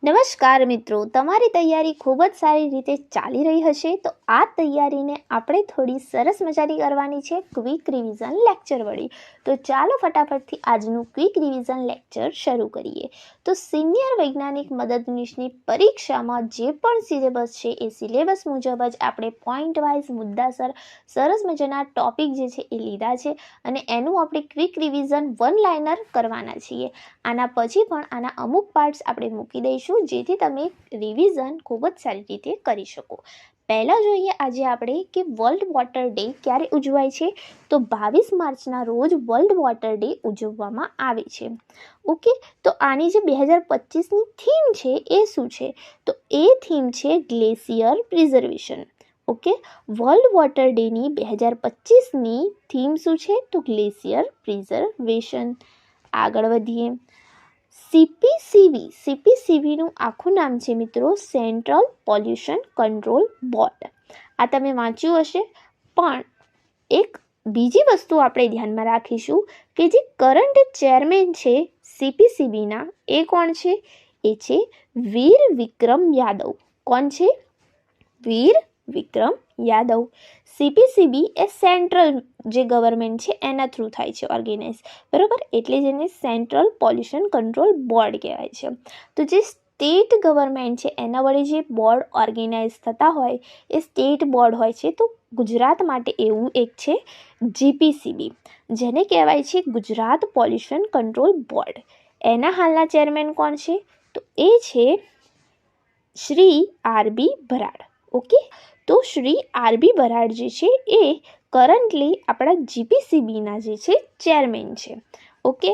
નમસ્કાર મિત્રો, તમારી તૈયારી ખૂબ જ સારી રીતે ચાલી રહી હશે તો આ તૈયારીને આપણે થોડી સરસ મજાની કરવાની છે ક્વિક રિવિઝન લેક્ચર વળી. તો ચાલો ફટાફટથી આજનું ક્વિક રિવિઝન લેક્ચર શરૂ કરીએ. તો સિનિયર વૈજ્ઞાનિક મદદનીશની પરીક્ષામાં જે પણ સિલેબસ છે એ સિલેબસ મુજબ જ આપણે પોઈન્ટ વાઇઝ મુદ્દાસર સરસ મજાના ટોપિક જે છે એ લીધા છે અને એનું આપણે ક્વિક રિવિઝન વન લાઇનર કરવાના છીએ. આના પછી પણ આના અમુક પાર્ટ્સ આપણે મૂકી દઈશું જેથી તમે રિવિઝન ખૂબ જ સારી રીતે કરી શકો. પહેલાં જોઈએ આજે આપણે કે વર્લ્ડ વોટર ડે ક્યારે ઉજવાય છે. તો 22 માર્ચના રોજ વર્લ્ડ વોટર ડે ઉજવવામાં આવે છે. ઓકે, તો આની જે 2025ની થીમ છે એ શું છે? તો એ થીમ છે glacier preservation. Okay, world water ડેની 2025ની થીમ શું છે? તો ગ્લેશિયર પ્રિઝર્વેશન. આગળ વધીએ. સીપીસીબીનું આખું નામ છે મિત્રો સેન્ટ્રલ પોલ્યુશન કંટ્રોલ બોર્ડ. આ તમે વાંચ્યું હશે, પણ એક બીજી વસ્તુ આપણે ધ્યાનમાં રાખીશું કે જે કરંટ ચેરમેન છે સીપીસીબીના એ કોણ છે? એ છે વીર વિક્રમ યાદવ. કોણ છે? વીર વિક્રમ યાદવ. સીપીસીબી એ સેન્ટ્રલ જે ગવર્મેન્ટ છે એના થ્રુ થાય છે ઓર્ગેનાઇઝ, બરાબર? એટલે જેને સેન્ટ્રલ પોલ્યુશન કંટ્રોલ બોર્ડ કહેવાય છે. તો જે સ્ટેટ ગવર્મેન્ટ છે એના વડે જે બોર્ડ ઓર્ગેનાઇઝ થતા હોય એ સ્ટેટ બોર્ડ હોય છે. તો ગુજરાત માટે એવું એક છે જીપીસીબી, જેને કહેવાય છે ગુજરાત પોલ્યુશન કંટ્રોલ બોર્ડ. એના હાલના ચેરમેન કોણ છે? તો એ છે શ્રી આરબી ભરાડ. ઓકે, તો શ્રી આરબી ભરાડ જે છે એ કરન્ટલી આપણા જીપીસીબીના જે છે ચેરમેન છે. ઓકે,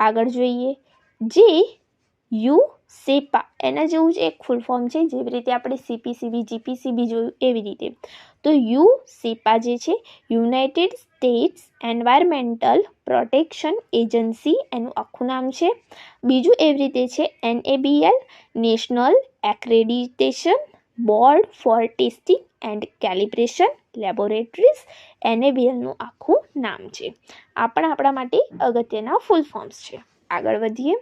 આગળ જોઈએ. જે સેપા એના જેવું જ એક ફૂલ ફોર્મ છે, જેવી રીતે આપણે સીપીસીબી જીપીસીબી જોયું એવી રીતે. તો સેપા જે છે United States Environmental Protection Agency એનું આખું નામ છે. બીજું એવી રીતે છે NABL National Accreditation Board for Testing and Calibration Laboratories. NABLનું આખું નામ છે. આ પણ આપણા માટે અગત્યના ફૂલ ફોર્મ્સ છે. આગળ વધીએ.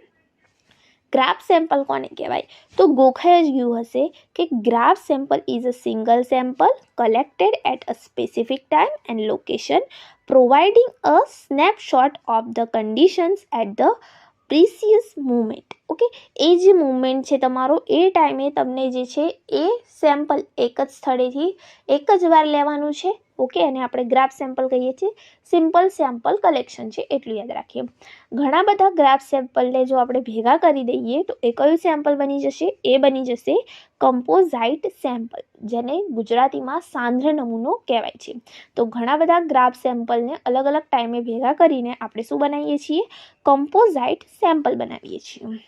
ગ્રાફ સેમ્પલ કોને કહેવાય? તો ગોખાઈ જ ગયું હશે કે grab sample is a single sample collected at a specific time and location providing a snapshot of the conditions at the precise moment. Okay, એ જે મુમેન્ટ છે તમારો એ ટાઈમે તમને જે છે એ સેમ્પલ એક જ સ્થળેથી એક જ વાર લેવાનું છે. ઓકે, અને આપણે ગ્રાફ સેમ્પલ કહીએ છીએ. સિમ્પલ સેમ્પલ કલેક્શન છે એટલું યાદ રાખીએ. ઘણા બધા ગ્રાફ સેમ્પલને જો આપણે ભેગા કરી દઈએ તો એ કયું સેમ્પલ બની જશે? એ બની જશે કમ્પોઝાઇટ સેમ્પલ, જેને ગુજરાતીમાં સાંદ્ર નમૂનો કહેવાય છે. તો ઘણા બધા ગ્રાફ સેમ્પલને અલગ અલગ ટાઈમે ભેગા કરીને આપણે શું બનાવીએ છીએ? કમ્પોઝાઇટ સેમ્પલ બનાવીએ છીએ.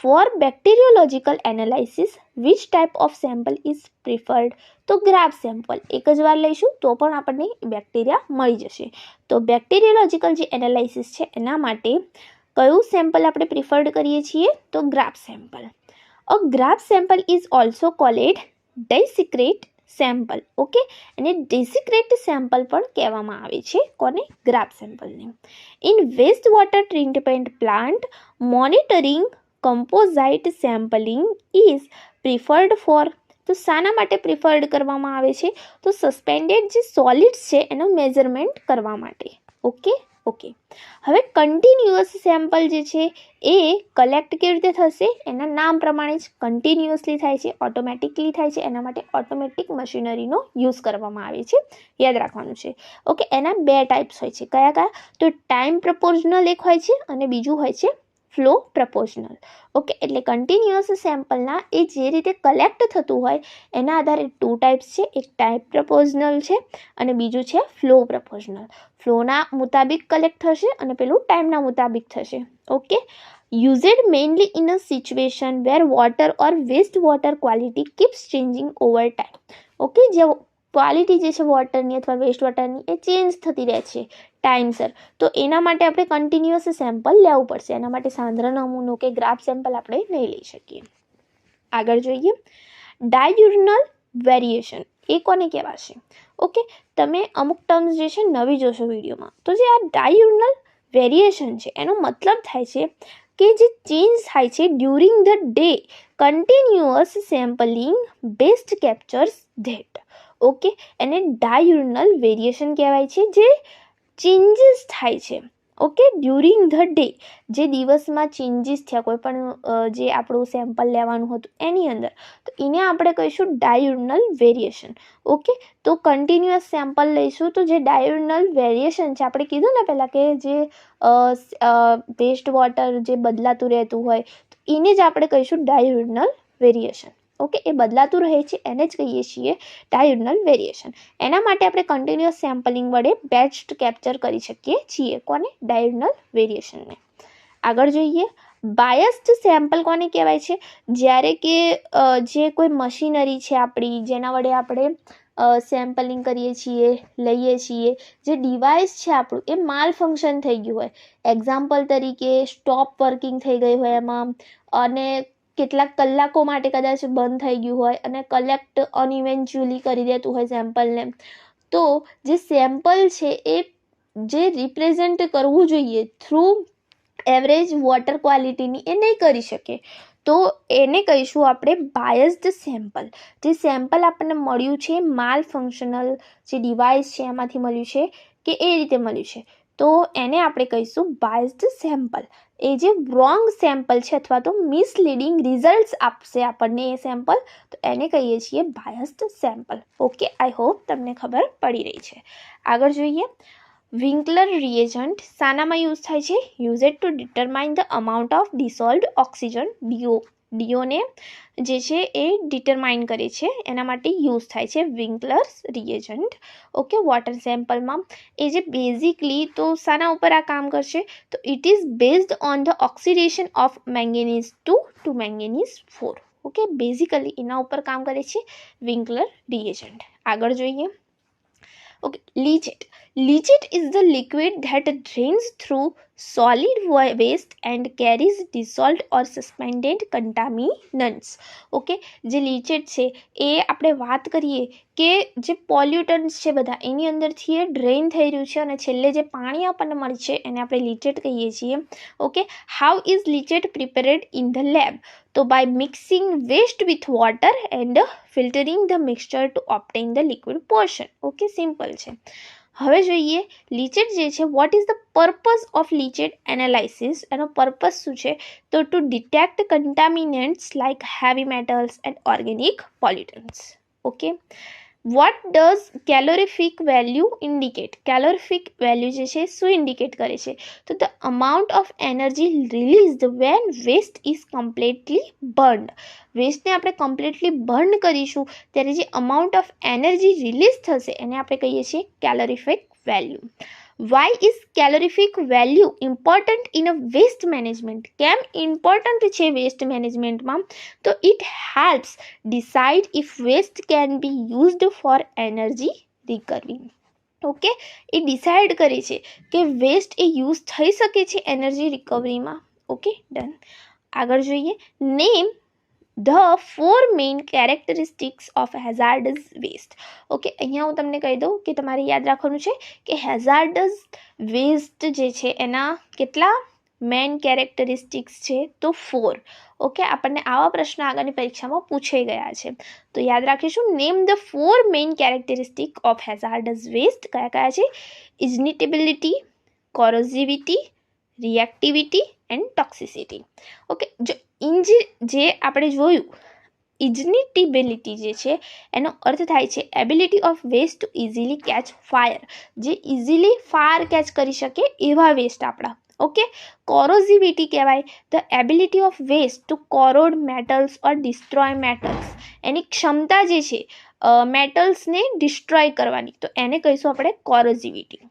For bacteriological analysis which type of sample is preferred? તો ગ્રાફ સેમ્પલ એક જ વાર લઈશું તો પણ આપણને બેક્ટેરિયા મળી જશે. તો બેક્ટેરિયોલોજીકલ જે એનાલિસિસ છે એના માટે કયું સેમ્પલ આપણે પ્રિફર્ડ કરીએ છીએ? તો grab sample. A grab sample is also called discrete sample. Okay, અને ડેસિક્રેટ સેમ્પલ પણ કહેવામાં આવે છે. કોને? ગ્રાફ સેમ્પલને. In waste water treatment plant monitoring composite sampling is preferred for. તો શાના માટે પ્રિફર્ડ કરવામાં આવે છે? તો સસ્પેન્ડેડ જે સોલિડ્સ છે એનું મેઝરમેન્ટ કરવા માટે. ઓકે. હવે કન્ટિન્યુઅસ સેમ્પલ જે છે એ કલેક્ટ કેવી રીતે થશે? એના નામ પ્રમાણે જ કન્ટિન્યુઅસલી થાય છે, ઓટોમેટિકલી થાય છે. એના માટે ઓટોમેટિક મશીનરીનો યુઝ કરવામાં આવે છે, યાદ રાખવાનું છે. ઓકે, એના બે ટાઈપ્સ હોય છે. કયા? તો ટાઈમ પ્રપોર્શનલ એક હોય છે અને બીજું હોય છે ફ્લો પ્રપોર્શનલ. ઓકે, એટલે કન્ટિન્યુઅસ સેમ્પલના એ જે રીતે કલેક્ટ થતું હોય એના આધારે 2 ટાઈપ્સ છે. એક ટાઈમ પ્રપોર્શનલ છે અને બીજું છે ફ્લો પ્રપોર્શનલ. ફ્લોના મુતાબિક કલેક્ટ થશે અને પેલું ટાઈમના મુતાબિક થશે. Okay, used mainly in a situation where water or waste water quality keeps changing over time. Okay, જે ક્વોલિટી જે છે વોટરની અથવા વેસ્ટ વોટરની એ ચેન્જ થતી રહે છે ટાઈમસર, તો એના માટે આપણે કન્ટિન્યુઅસ સેમ્પલ લેવું પડશે. એના માટે સાંદ્ર નમૂનો કે ગ્રાફ સેમ્પલ આપણે નહીં લઈ શકીએ. આગળ જોઈએ. ડાયયુર્નલ વેરિએશન એ કોને કહેવાશે? ઓકે, તમે અમુક ટર્મ્સ જે છે નવી જોશો વિડીયોમાં. તો જે આ ડાયયુર્નલ વેરિએશન છે એનો મતલબ થાય છે કે જે ચેન્જ થાય છે during the day, continuous sampling best કેપ્ચર્સ that. Okay, એને ડાયurnal વેરિએશન કહેવાય છે, જે ચેન્જીસ થાય છે ઓકે ડ્યુરિંગ ધ ડે, જે દિવસમાં ચેન્જીસ થયા કોઈ પણ જે આપણું સેમ્પલ લેવાનું હતું એની અંદર, તો એને આપણે કહીશું ડાયurnal વેરિએશન. ઓકે, તો કન્ટિન્યુઅસ સેમ્પલ લઈશું તો જે ડાયurnal વેરિએશન છે, આપણે કીધું ને પહેલાં કે જે વેસ્ટ વોટર જે બદલાતું રહેતું હોય, તો એને જ આપણે કહીશું ડાયurnal વેરિએશન. ઓકે, એ બદલાતું રહે છે એને જ કહીએ છીએ ડાયurnal વેરિએશન. એના માટે આપણે કન્ટિન્યુઅસ સેમ્પલિંગ વડે બેસ્ટ કેપ્ચર કરી શકીએ છીએ. કોને? ડાયurnal વેરિએશનને. આગળ જોઈએ, બાયસ્ડ સેમ્પલ કોને કહેવાય છે? જ્યારે કે જે કોઈ મશીનરી છે આપણી, જેના વડે આપણે સેમ્પલિંગ કરીએ છીએ, લઈએ છીએ, જે ડિવાઇસ છે આપણું એ માલ ફંક્શન થઈ ગયું હોય, એક્ઝામ્પલ તરીકે સ્ટોપ વર્કિંગ થઈ ગઈ હોય એમાં, અને કેટલાક કલાકો માટે કદાચ બંધ થઈ ગયું હોય અને કલેક્ટ અનઇવેન્ચ્યુઅલી કરી દેતું હોય સેમ્પલને, તો જે સેમ્પલ છે એ જે રિપ્રેઝેન્ટ કરવું જોઈએ થ્રુ એવરેજ વોટર ક્વોલિટીની, એ નહીં કરી શકે, તો એને કહીશું આપણે બાયસ્ડ સેમ્પલ. જે સેમ્પલ આપણને મળ્યું છે માલ ફંક્શનલ જે ડિવાઇસ છે એમાંથી મળ્યું છે કે એ રીતે મળ્યું છે, તો એને આપણે કહીશું બાયસ્ડ સેમ્પલ. એ જે રોંગ સેમ્પલ છે અથવા તો મિસલીડિંગ રિઝલ્ટ્સ આપશે આપણને એ સેમ્પલ, તો એને કહીએ છીએ biased sample. Okay, I hope તમને ખબર પડી રહી છે. આગળ જોઈએ, વિન્કલર રિએજન્ટ શાનામાં યુઝ થાય છે? Use it to determine the amount of dissolved oxygen, ડીઓને જે છે એ ડિટરમાઇન કરે છે, એના માટે યુઝ થાય છે વિન્કલર્સ રિએજન્ટ. ઓકે, વોટર સેમ્પલમાં એ જે બેઝિકલી તો શાના ઉપર આ કામ કરશે? તો it is based on the oxidation of manganese to manganese 4. Okay, basically એના ઉપર કામ કરે છે વિન્કલર રિએજન્ટ. આગળ જોઈએ, okay, leachate. Leachate is the liquid that drains through solid waste and carries dissolved or suspended contaminants. Okay, જે લીચેટ છે એ આપણે વાત કરીએ કે જે પોલ્યુટન્ટ્સ છે બધા એની અંદરથી એ ડ્રેઇન થઈ રહ્યું છે અને છેલ્લે જે પાણી આપણને મળે છે એને આપણે લીચેટ કહીએ છીએ. Okay, how is leachate prepared in the lab? તો by mixing waste with water and filtering the mixture to obtain the liquid portion. Okay, simple છે. હવે જોઈએ લીચેટ જે છે, what is the purpose of leachate analysis? એનો purpose શું છે? તો to detect contaminants like heavy metals and organic pollutants. Okay, what does calorific value indicate? Calorific value જે છે શું ઇન્ડિકેટ કરે છે? તો the amount of energy released when waste is completely burned. વેસ્ટને આપણે કમ્પ્લીટલી બર્ન કરીશું ત્યારે જે અમાઉન્ટ ઓફ એનર્જી રિલીઝ થશે એને આપણે કહીએ છીએ calorific value. Why is calorific value important in a waste management? કેમ ઇમ્પોર્ટન્ટ છે વેસ્ટ મેનેજમેન્ટમાં? તો it helps decide if waste can be used for energy recovery. Okay, એ ડિસાઇડ કરે છે કે વેસ્ટ એ યુઝ થઈ શકે છે એનર્જી રિકવરીમાં. Okay, done. આગળ જોઈએ, name the 4 main characteristics of hazardous waste. Okay, અહીંયા હું તમને કહી દઉં કે તમારે યાદ રાખવાનું છે કે હેઝાર્ડસ વેસ્ટ જે છે એના કેટલા મેઇન કેરેક્ટરિસ્ટિક્સ છે? તો 4. ઓકે, આપણને આવા પ્રશ્ન આગળની પરીક્ષામાં પૂછાઈ ગયા છે, તો યાદ રાખીશું. Name the 4 main characteristic of hazardous waste. કયા કયા છે? Ignitability, corrosivity, reactivity and toxicity. Okay, જે આપણે જોયું ઇગ્નિટેબિલિટી જે છે એનો અર્થ થાય છે ability of waste to easily catch fire, જે ઇઝીલી ફાયર કેચ કરી શકે એવા વેસ્ટ આપણા. ઓકે, કોરોઝિવિટી કહેવાય the ability of waste to corrode metals or destroy metals. એની ક્ષમતા જે છે મેટલ્સને ડિસ્ટ્રોય કરવાની, તો એને કહીશું આપણે કોરોઝિવિટી.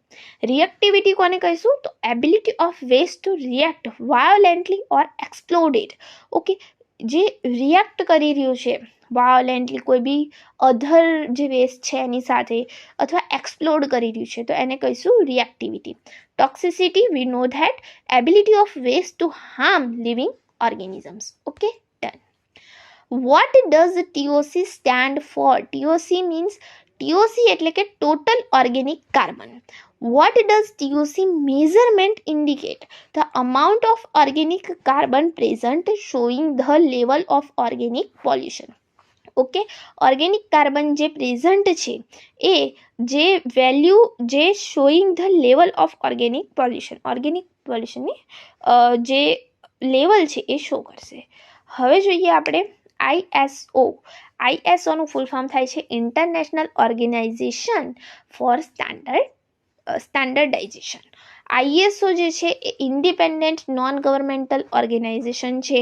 રિએક્ટિવિટી કોને કહીશું? તો ability of waste to react violently or exploded. Okay, જે રિએક્ટ કરી રહ્યું છે વાયોલેન્ટલી કોઈ બી અધર જે વેસ્ટ છે એની સાથે, અથવા એક્સપ્લોડ કરી રહ્યું છે, તો એને કહીશું reactivity. Toxicity, we know that ability of waste to harm living organisms. Okay, done. What does TOC stand for? TOC means TOC એટલે કે total organic carbon. What does TOC measurement indicate? The amount of organic carbon present showing the level of organic pollution. Okay, organic carbon જે present છે એ જે value જે showing the level of organic પોલ્યુશનની જે level છે એ show કરશે. હવે જોઈએ આપણે આઈએસઓનું ફૂલ ફોર્મ થાય છે international organisation for standardisation. ISO જે છે એ ઇન્ડિપેન્ડન્ટ નોન ગવર્મેન્ટલ ઓર્ગેનાઇઝેશન છે.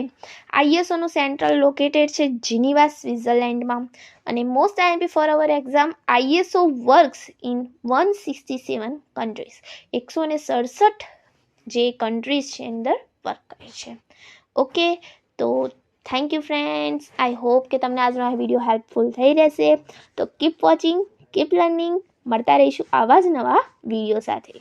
આઈએસઓનું સેન્ટ્રલ લોકેટેડ છે જીનીવા, સ્વિટ્ઝરલેન્ડમાં. અને most IMP for our exam, ISO works in 167 countries. 167 જે કન્ટ્રીઝ છે અંદર વર્ક કરે છે. ઓકે, તો thank you friends. I hope કે તમને આજનો આ વિડીયો હેલ્પફુલ થઈ રહેશે. તો કીપ વોચિંગ, કીપ લર્નિંગ. મળતા રહીશું આવા જ નવા વિડીયો સાથે.